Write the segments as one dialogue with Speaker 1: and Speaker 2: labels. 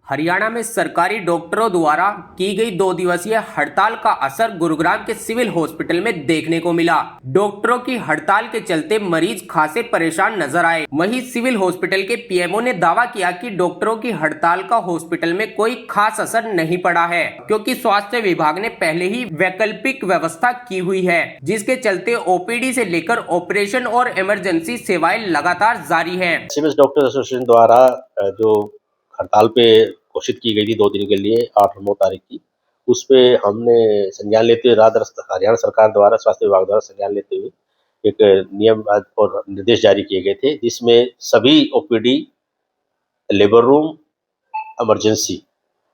Speaker 1: हरियाणा में सरकारी डॉक्टरों द्वारा की गई 2 दिवसीय हड़ताल का असर गुरुग्राम के सिविल हॉस्पिटल में देखने को मिला। डॉक्टरों की हड़ताल के चलते मरीज खासे परेशान नजर आए। वहीं सिविल हॉस्पिटल के पीएमओ ने दावा किया कि डॉक्टरों की हड़ताल का हॉस्पिटल में कोई खास असर नहीं पड़ा है, क्योंकि स्वास्थ्य विभाग ने पहले ही वैकल्पिक व्यवस्था की हुई है, जिसके चलते ओपीडी से लेकर ऑपरेशन और इमरजेंसी सेवाएं लगातार जारी है।
Speaker 2: सिविल डॉक्टर एसोसिएशन द्वारा जो हड़ताल पे घोषित की गई थी 2 दिन के लिए 8 और 9 तारीख की, उस पे हमने संज्ञान लेते हुए हरियाणा सरकार द्वारा स्वास्थ्य विभाग द्वारा संज्ञान लेते हुए एक नियम और निर्देश जारी किए गए थे, जिसमें सभी ओपीडी, लेबर रूम, इमरजेंसी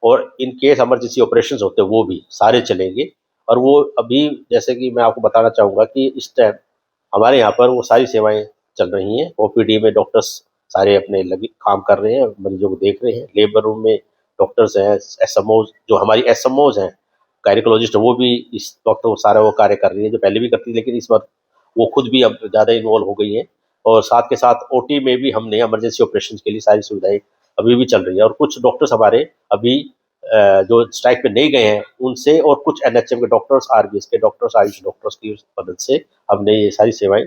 Speaker 2: और इन केस इमरजेंसी ऑपरेशंस होते हैं वो भी सारे चलेंगे। और वो अभी जैसे कि मैं आपको बताना चाहूँगा कि इस टाइम हमारे यहाँ पर वो सारी सेवाएं चल रही हैं। ओपीडी में डॉक्टर्स सारे अपने लगे काम कर रहे हैं, मरीजों को देख रहे हैं। लेबर रूम में डॉक्टर्स हैं, एसएमओज जो हमारी एसएमओज हैं, गायनिकोलॉजिस्ट, वो भी इस वक्त वो सारा वो कार्य कर रही है जो पहले भी करती थी, लेकिन इस बार वो खुद भी अब ज़्यादा इन्वॉल्व हो गई है। और साथ के साथ ओटी में भी हमने इमरजेंसी ऑपरेशन के लिए सारी सुविधाएं अभी भी चल रही है। और कुछ डॉक्टर्स हमारे अभी जो स्ट्राइक पे नहीं गए हैं उनसे, और कुछ एनएचएम के डॉक्टर्स, आरबीएस के डॉक्टर्स, आयुष डॉक्टर्स की मदद से हमने ये सारी सेवाएं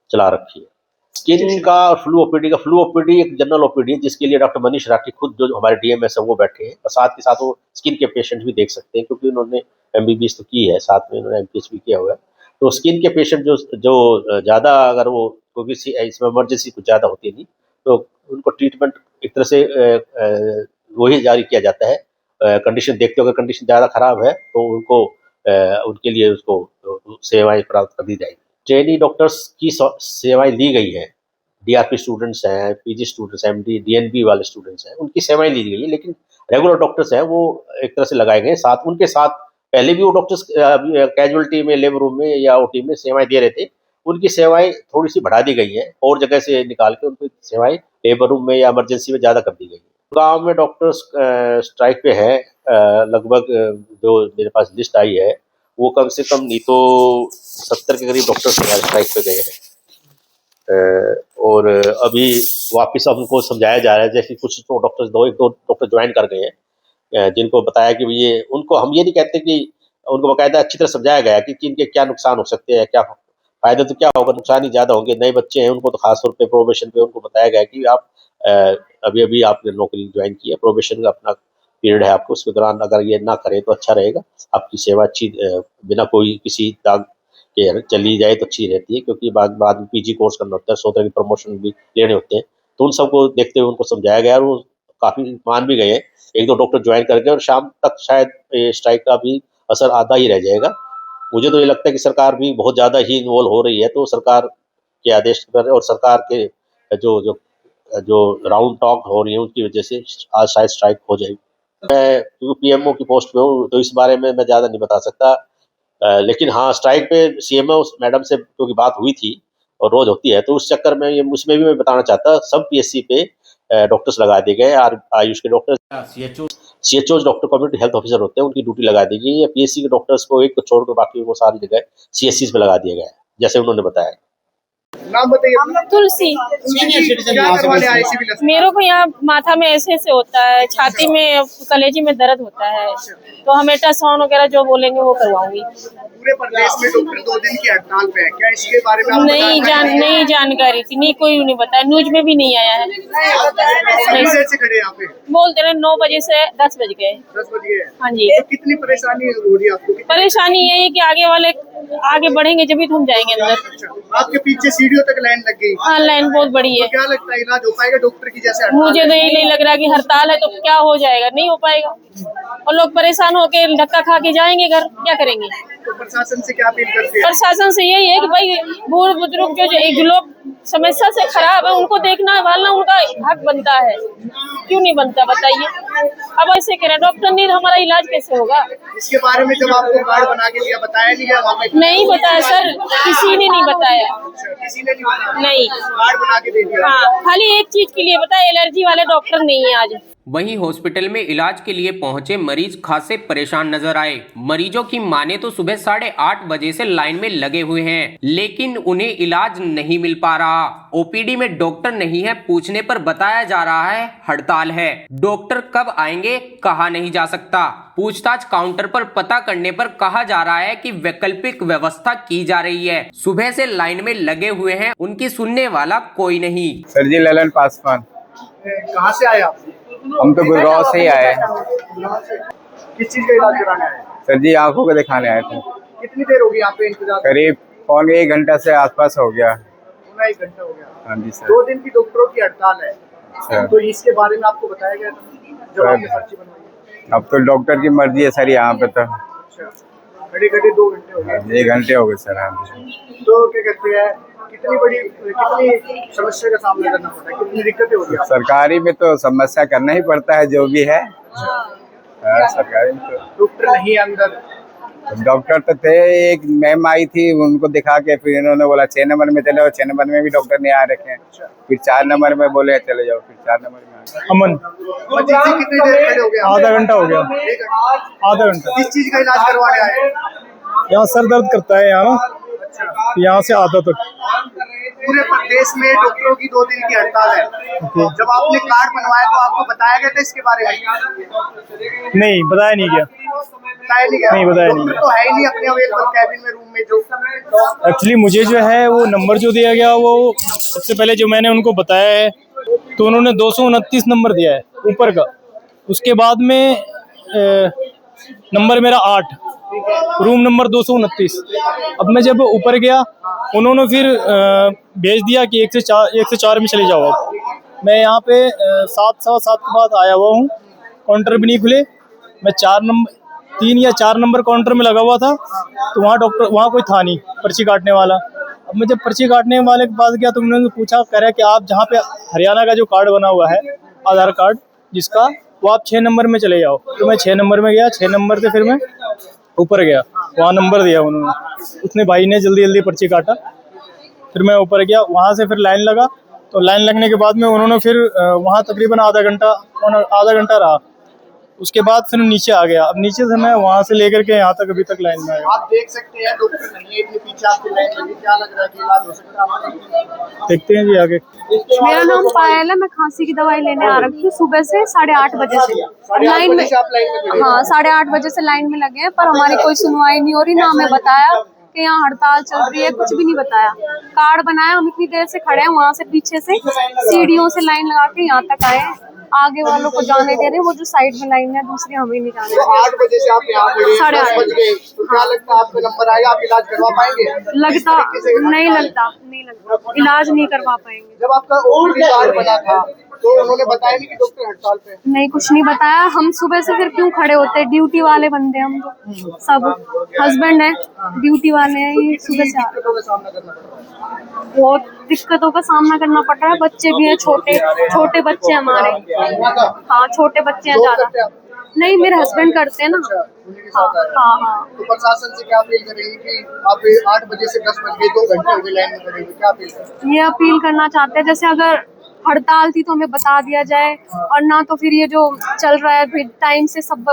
Speaker 2: चला रखी है। स्किन का और फ्लू ओपीडी एक जनरल ओपीडी है, जिसके लिए डॉक्टर मनीष राठी खुद जो हमारे डीएमएस है वो बैठे हैं, और साथ के साथ वो स्किन के पेशेंट भी देख सकते हैं, क्योंकि उन्होंने एमबीबीएस तो की है, साथ में उन्होंने एमपीएच भी किया हुआ है। तो स्किन के पेशेंट जो ज़्यादा, अगर वो क्योंकि इसमें इमरजेंसी कुछ ज़्यादा होती है नहीं, तो उनको ट्रीटमेंट एक तरह से वही जारी किया जाता है। कंडीशन देखते हुए, कंडीशन ज़्यादा खराब है तो उनको उनके लिए उसको सेवाएं प्राप्त कर दी जाएगी। ट्रेनी डॉक्टर्स की सेवाएं ली गई हैं, डीआरपी स्टूडेंट्स हैं, पीजी स्टूडेंट्स, एमडी, डीएनबी वाले स्टूडेंट्स हैं, उनकी सेवाएं ली गई है। लेकिन रेगुलर डॉक्टर्स हैं वो एक तरह से लगाए गए, साथ उनके साथ पहले भी वो डॉक्टर्स कैजुअलिटी में, लेबर रूम में या ओटी में सेवाएं दे रहे थे, उनकी सेवाएं थोड़ी सी बढ़ा दी गई हैं, और जगह से निकाल के उनकी सेवाएं लेबर रूम में या इमरजेंसी में ज़्यादा कर दी गई है। गाँव में डॉक्टर्स स्ट्राइक पे हैं, लगभग जो मेरे पास लिस्ट आई है वो कम से कम नहीं तो 70 के करीब डॉक्टर्स स्ट्राइक पे गए हैं। और अभी वापस अब उनको समझाया जा रहा है, जैसे कुछ तो डॉक्टर्स एक दो डॉक्टर ज्वाइन कर गए हैं, जिनको बताया कि ये उनको, हम ये नहीं कहते कि उनको बाकायदा अच्छी तरह समझाया गया कि इनके क्या नुकसान हो सकते हैं, क्या फायदे, तो क्या होगा, नुकसान ही ज़्यादा होंगे। नए बच्चे हैं, उनको तो खासतौर पर प्रोबेशन पे उनको बताया गया कि आप अभी अभी आपने नौकरी ज्वाइन की है, प्रोबेशन का अपना पीरियड है आपको, उसके दौरान अगर ये ना करें तो अच्छा रहेगा, आपकी सेवा अच्छी बिना कोई किसी दाग के चली जाए तो अच्छी रहती है, क्योंकि बाद में पीजी कोर्स करना होता है, 100 तरह के प्रमोशन भी लेने होते हैं। तो उन सबको देखते हुए उनको समझाया गया, और वो काफ़ी मान भी गए हैं। 1-2 डॉक्टर ज्वाइन कर गए, और शाम तक शायद स्ट्राइक का भी असर आधा ही रह जाएगा। मुझे तो ये लगता है कि सरकार भी बहुत ज़्यादा ही इन्वॉल्व हो रही है, तो सरकार के आदेश पर और सरकार के जो जो जो राउंड टॉक हो रही है उनकी वजह से आज शायद स्ट्राइक हो जाएगी। मैं क्योंकि पीएमओ की पोस्ट पे हूँ, तो इस बारे में मैं ज़्यादा नहीं बता सकता। लेकिन हाँ, स्ट्राइक पे सीएमओ मैडम से क्योंकि बात हुई थी और रोज़ होती है, तो उस चक्कर में ये उसमें भी मैं बताना चाहता, सब पीएससी पे डॉक्टर्स लगा दिए गए। आयुष के doctor, CHO doctor community health officer होते हैं, उनकी ड्यूटी लगा दी गई है। पीएससी के डॉक्टर्स को एक को छोड़कर बाकी वो सारी जगह सीएससी पे लगा दिया गया है, जैसे उन्होंने बताया।
Speaker 3: नाम बताइए।
Speaker 4: तुलसी।
Speaker 3: क्या करवाने आए सिविल?
Speaker 4: मेरे को यहाँ माथा में ऐसे होता है, छाती में, कलेजी में दर्द होता है, तो हम अल्ट्रासाउंड वगैरह जो बोलेंगे वो करवाऊंगी।
Speaker 3: पूरे प्रदेश में डॉक्टर 2 दिन की हड़ताल पे है, क्या इसके बारे में
Speaker 4: नहीं जानकारी थी, नहीं कोई नहीं बताया, न्यूज में भी नहीं आया है।
Speaker 3: से खड़े यहाँ पे
Speaker 4: बोलते रहे 9 बजे से 10 बज गए।
Speaker 3: 10 बज गए।
Speaker 4: हाँ जी।
Speaker 3: तो कितनी परेशानी हो रही है आपको?
Speaker 4: परेशानी यही है कि आगे वाले आगे बढ़ेंगे जब भी तो हम जाएंगे अंदर।
Speaker 3: अच्छा, आपके पीछे सीढ़ियों तक लाइन लग गई?
Speaker 4: हाँ, लाइन बहुत बड़ी है।
Speaker 3: तो क्या लगता है इलाज हो पाएगा डॉक्टर की जैसे?
Speaker 4: मुझे तो यही नहीं लग रहा कि हड़ताल है तो क्या हो जाएगा, नहीं हो पाएगा, और लोग परेशान होके धक्का खा के जाएंगे घर, क्या करेंगे?
Speaker 3: तो प्रशासन से क्या अपील करते हैं?
Speaker 4: प्रशासन से यही है कि भाई बूढ़ बुजुर्ग जो लोग समस्या से खराब है, उनको देखना वालना उनका हक बनता है, क्यों नहीं बनता बताइए? अब ऐसे करें, डॉक्टर नहीं, हमारा इलाज कैसे होगा?
Speaker 3: इसके बारे में जब आपको कार्ड बना के दिया, बताया नहीं गया?
Speaker 4: नहीं बताया सर, किसी ने नहीं बताया।
Speaker 3: किसी ने नहीं बताया?
Speaker 4: नहीं,
Speaker 3: कार्ड बना के दे दिया?
Speaker 4: हाँ, खाली एक चीज के लिए बताया, एलर्जी वाले डॉक्टर नहीं है आज।
Speaker 1: वहीं हॉस्पिटल में इलाज के लिए पहुंचे मरीज खासे परेशान नजर आए। मरीजों की माने तो सुबह 8:30 बजे से लाइन में लगे हुए हैं, लेकिन उन्हें इलाज नहीं मिल पा रहा। ओपीडी में डॉक्टर नहीं है, पूछने पर बताया जा रहा है हड़ताल है। डॉक्टर कब आएंगे कहा नहीं जा सकता। पूछताछ काउंटर पर पता करने पर कहा जा रहा है कि वैकल्पिक व्यवस्था की जा रही है। सुबह से लाइन में लगे हुए हैं, उनकी सुनने वाला कोई नहीं।
Speaker 5: सर जी ललन पासवान।
Speaker 3: कहाँ से आए आप?
Speaker 5: हम तो गुड़गांव से ही आए हैं।
Speaker 3: किस चीज का इलाज कराने आए?
Speaker 5: सर जी आंखों को दिखाने आए थे।
Speaker 3: कितनी देर होगी यहाँ पे इंतजार?
Speaker 5: करीब पौने 1 घंटा से आसपास हो गया।
Speaker 3: पूरा 1 घंटा हो गया।
Speaker 5: हाँ जी सर।
Speaker 3: 2 दिन की डॉक्टरों की हड़ताल है,
Speaker 5: सर
Speaker 3: तो इसके बारे में आपको बताया गया था जब आपने पर्ची बनवाई?
Speaker 5: अब तो डॉक्टर की मर्जी है सर, यहाँ पे तो
Speaker 3: घड़ी 2 घंटे हो गए।
Speaker 5: 1 घंटे हो गए सर। हाँ जी।
Speaker 3: तो क्या कहते हैं, कितनी समस्या का सामना करना पड़ता है, कितनी दिक्कतें हो रही है?
Speaker 5: सरकारी में तो समस्या करना ही पड़ता है जो भी है। सरकारी में तो
Speaker 3: डॉक्टर नहीं है अंदर।
Speaker 5: डॉक्टर तो थे, एक मैम आई थी, उनको दिखा के फिर इन्होंने बोला 6 नंबर में चले जाओ। 6 नंबर में भी डॉक्टर नहीं आ रखे हैं। फिर 4 नंबर में बोले चले जाओ, फिर 4 नंबर में।
Speaker 6: अमन
Speaker 3: कितनी देर खड़े हो गए?
Speaker 6: आधा घंटा हो गया। आधा घंटा।
Speaker 3: किस चीज का इलाज करवाने आए?
Speaker 6: यहाँ सर दर्द करता है, यहाँ ना यहाँ से आधा तक।
Speaker 3: पूरे प्रदेश में डॉक्टरों की 2 दिन की हड़ताल है। जब आपने कार्ड बनवाया तो आपको बताया गया था इसके बारे में?
Speaker 6: नहीं बताया नहीं गया।
Speaker 3: बताया नहीं गया?
Speaker 6: नहीं बताया नहीं
Speaker 3: डॉक्टर तो है ही नहीं अपने अवेलेबल कैबिन में, रूम में जो।
Speaker 6: एक्चुअली मुझे जो है वो नंबर जो दिया गया, वो सबसे पहले जो मैंने उनको बताया है तो उन्होंने 229 नंबर दिया है ऊपर का। उसके बाद में नंबर मेरा 8, रूम नंबर 229। अब मैं जब ऊपर गया उन्होंने फिर भेज दिया कि 1 से 4 में चले जाओ। अब मैं यहाँ पे 7 सवा 7 के बाद आया हुआ हूँ, काउंटर भी नहीं खुले। मैं 3 या 4 नंबर काउंटर में लगा हुआ था, तो वहाँ कोई था नहीं पर्ची काटने वाला। अब मैं जब पर्ची काटने वाले के पास गया तो उन्होंने पूछा, कह रहा कि आप जहाँ पे हरियाणा का जो कार्ड बना हुआ है, आधार कार्ड जिसका, वो आप 6 नंबर में चले जाओ। तो मैं 6 नंबर में गया। 6 नंबर से फिर मैं ऊपर गया, वहाँ नंबर दिया उन्होंने। उसने भाई ने जल्दी जल्दी पर्ची काटा, फिर मैं ऊपर गया। वहाँ से फिर लाइन लगा, तो लाइन लगने के बाद में उन्होंने फिर वहाँ तकरीबन आधा घंटा रहा। उसके बाद फिर नीचे आ गया। अब नीचे से मैं वहाँ से लेकर के यहाँ तक अभी तक लाइन में आया।
Speaker 3: आप देख सकते हैं डॉक्टर नहीं है, इतने पीछे आपकी लाइन लगी। क्या लग रहा है कि इलाज हो सकता है?
Speaker 6: देखते हैं जी आगे।
Speaker 7: मेरा नाम पायल है। मैं खांसी की दवाई लेने आ रखी हूँ सुबह से 8:30 बजे से लाइन में। हाँ 8:30 बजे से लाइन में लगे हैं, पर हमारी कोई सुनवाई नहीं हो रही। ना हमें बताया कि यहाँ हड़ताल चल रही है, कुछ भी नहीं बताया। कार्ड बनाया, हम इतनी देर से खड़े हैं, वहाँ से पीछे से सीढ़ियों से लाइन लगा के यहाँ तक आए हैं। आगे वालों को जाने दे रहे हैं, वो जो साइड में लाइन है दूसरी हमें नहीं जाने दे रहे।
Speaker 3: 8 बजे से आप यहाँ खड़े हैं,
Speaker 7: 8:30
Speaker 3: बज गए, तो क्या लगता है आपका नंबर आएगा, आप इलाज करवा पाएंगे?
Speaker 7: लगता नहीं लगता इलाज नहीं करवा पाएंगे।
Speaker 3: जब आपका ओपीडी कार्ड बना था तो उन्होंने बताया नहीं कि डॉक्टर हड़ताल पे?
Speaker 7: नहीं, कुछ नहीं बताया। हम सुबह से फिर क्यों खड़े होते? ड्यूटी वाले बंदे हम तो सब, हस्बैंड है, ड्यूटी वाले हैं, ये सुबह से
Speaker 3: दिक्कतों का सामना करना पड़ रहा है।
Speaker 7: बहुत दिक्कतों का सामना करना पड़ रहा है। बच्चे भी हैं, छोटे बच्चे हमारे। हाँ छोटे बच्चे हैं ज्यादा। नहीं, मेरे हस्बैंड करते हैं ना। हाँ।
Speaker 3: तो प्रशासन से क्या अपील करेंगे कि आप 8 बजे से 10 बज गए, 2 घंटे हो गए लाइन में खड़े हुए, क्या अपील करेंगे?
Speaker 7: ये अपील करना चाहते हैं, जैसे अगर हड़ताल थी तो हमें बता दिया जाए, और ना तो फिर ये जो चल रहा है टाइम से सब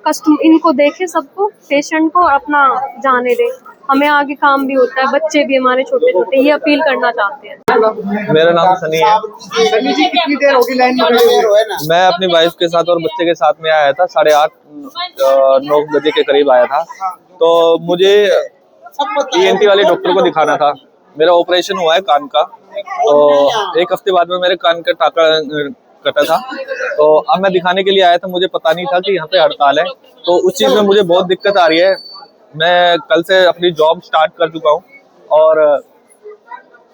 Speaker 7: कस्टमर इनको देखे, सबको, पेशेंट को, और अपना जाने दे। हमें आगे काम भी होता है, बच्चे भी हमारे छोटे छोटे। ये अपील करना चाहते हैं।
Speaker 8: मेरा नाम सनी है।
Speaker 3: सनी जी, कितनी देर होगी लाइन में खड़े हुए?
Speaker 8: मैं अपनी वाइफ के साथ और बच्चे के साथ में आया था। 8:30-9 बजे के करीब आया था। तो मुझे ENT वाले डॉक्टर को दिखाना था। मेरा ऑपरेशन हुआ है कान का, तो 1 हफ्ते बाद में मेरे कान का टाका कटा था। तो अब मैं दिखाने के लिए आया था, मुझे पता नहीं था कि यहाँ पे हड़ताल है। तो उस चीज में मुझे बहुत दिक्कत आ रही है। मैं कल से अपनी जॉब स्टार्ट कर चुका हूँ और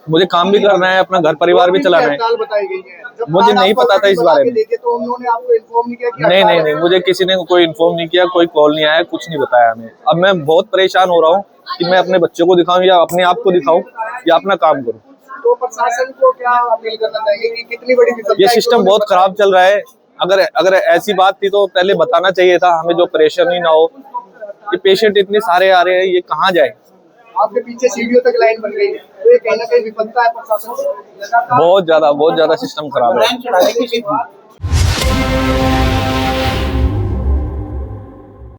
Speaker 8: मुझे काम भी करना है, अपना घर परिवार भी चलाना है।
Speaker 3: बताई गई है,
Speaker 8: मुझे नहीं पता था इस बारे में।
Speaker 3: तो उन्होंने आपको इन्फॉर्म नहीं किया कि
Speaker 8: नहीं, मुझे किसी ने कोई इन्फॉर्म नहीं किया, कोई कॉल नहीं आया, कुछ नहीं बताया हमें। अब मैं बहुत परेशान हो रहा हूँ कि मैं अपने बच्चों को दिखाऊं या अपने आप को दिखाऊं या अपना काम करूं।
Speaker 3: तो प्रशासन को क्या अपील करना चाहिए कि कितनी बड़ी विफलता?
Speaker 8: ये सिस्टम बहुत खराब चल रहा है। अगर ऐसी बात थी तो पहले बताना चाहिए था हमें, जो परेशानी ना हो। ये पेशेंट इतने सारे आ रहे हैं, ये कहाँ जाए?
Speaker 3: आपके पीछे सीढ़ियों तक लाइन बन गई है, तो ये कहीं ना कहीं विफलता है प्रशासन की।
Speaker 8: बहुत ज्यादा सिस्टम खराब है।
Speaker 9: है।